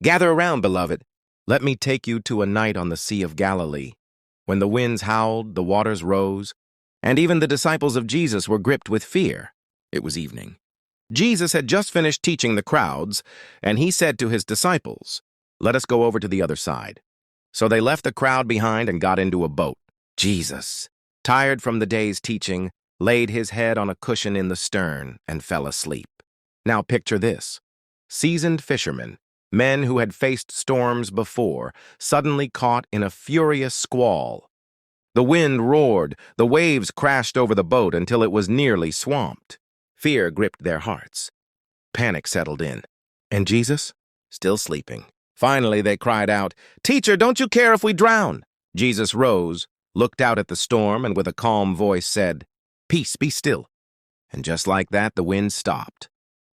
Gather around, beloved. Let me take you to a night on the Sea of Galilee, when the winds howled, the waters rose, and even the disciples of Jesus were gripped with fear. It was evening. Jesus had just finished teaching the crowds, and he said to his disciples, "Let us go over to the other side." So they left the crowd behind and got into a boat. Jesus, tired from the day's teaching, laid his head on a cushion in the stern and fell asleep. Now picture this. Seasoned fishermen, men who had faced storms before, suddenly caught in a furious squall. The wind roared, the waves crashed over the boat until it was nearly swamped. Fear gripped their hearts. Panic settled in. And Jesus? Still sleeping. Finally, they cried out, "Teacher, don't you care if we drown?" Jesus rose, looked out at the storm, and with a calm voice said, "Peace, be still." And just like that, the wind stopped.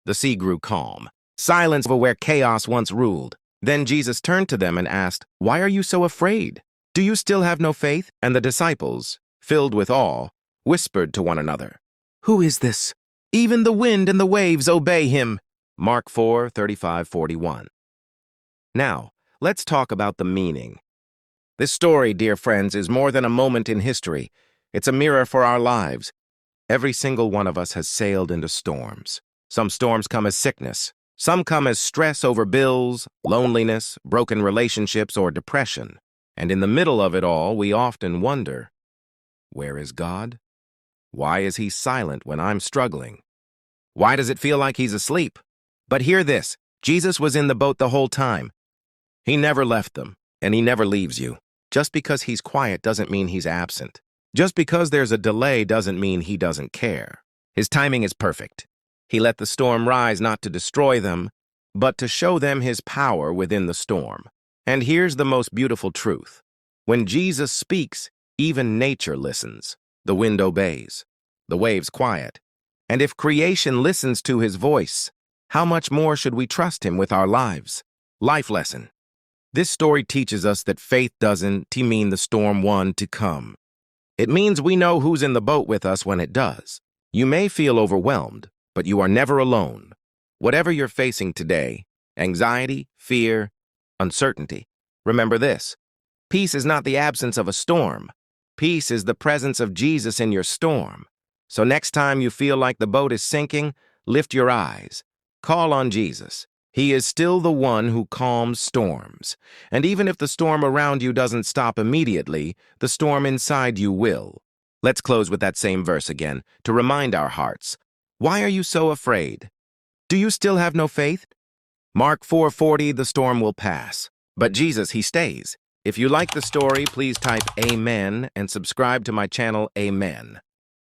The sea grew calm. Silence over where chaos once ruled. Then Jesus turned to them and asked, "Why are you so afraid? Do you still have no faith?" And the disciples, filled with awe, whispered to one another, "Who is this? Even the wind and the waves obey him." Mark 4:35-41. Now, let's talk about the meaning. This story, dear friends, is more than a moment in history. It's a mirror for our lives. Every single one of us has sailed into storms. Some storms come as sickness. Some come as stress over bills, loneliness, broken relationships, or depression. And in the middle of it all, we often wonder, where is God? Why is he silent when I'm struggling? Why does it feel like he's asleep? But hear this, Jesus was in the boat the whole time. He never left them, and he never leaves you. Just because he's quiet doesn't mean he's absent. Just because there's a delay doesn't mean he doesn't care. His timing is perfect. He let the storm rise not to destroy them, but to show them his power within the storm. And here's the most beautiful truth. When Jesus speaks, even nature listens. The wind obeys. The waves quiet. And if creation listens to his voice, how much more should we trust him with our lives? Life lesson. This story teaches us that faith doesn't mean the storm won to come. It means we know who's in the boat with us when it does. You may feel overwhelmed, but you are never alone. Whatever you're facing today, anxiety, fear, uncertainty, remember this. Peace is not the absence of a storm. Peace is the presence of Jesus in your storm. So next time you feel like the boat is sinking, lift your eyes. Call on Jesus. He is still the one who calms storms. And even if the storm around you doesn't stop immediately, the storm inside you will. Let's close with that same verse again, to remind our hearts. Why are you so afraid? Do you still have no faith? Mark 4:40, the storm will pass. But Jesus, he stays. If you like the story, please type Amen and subscribe to my channel, Amen.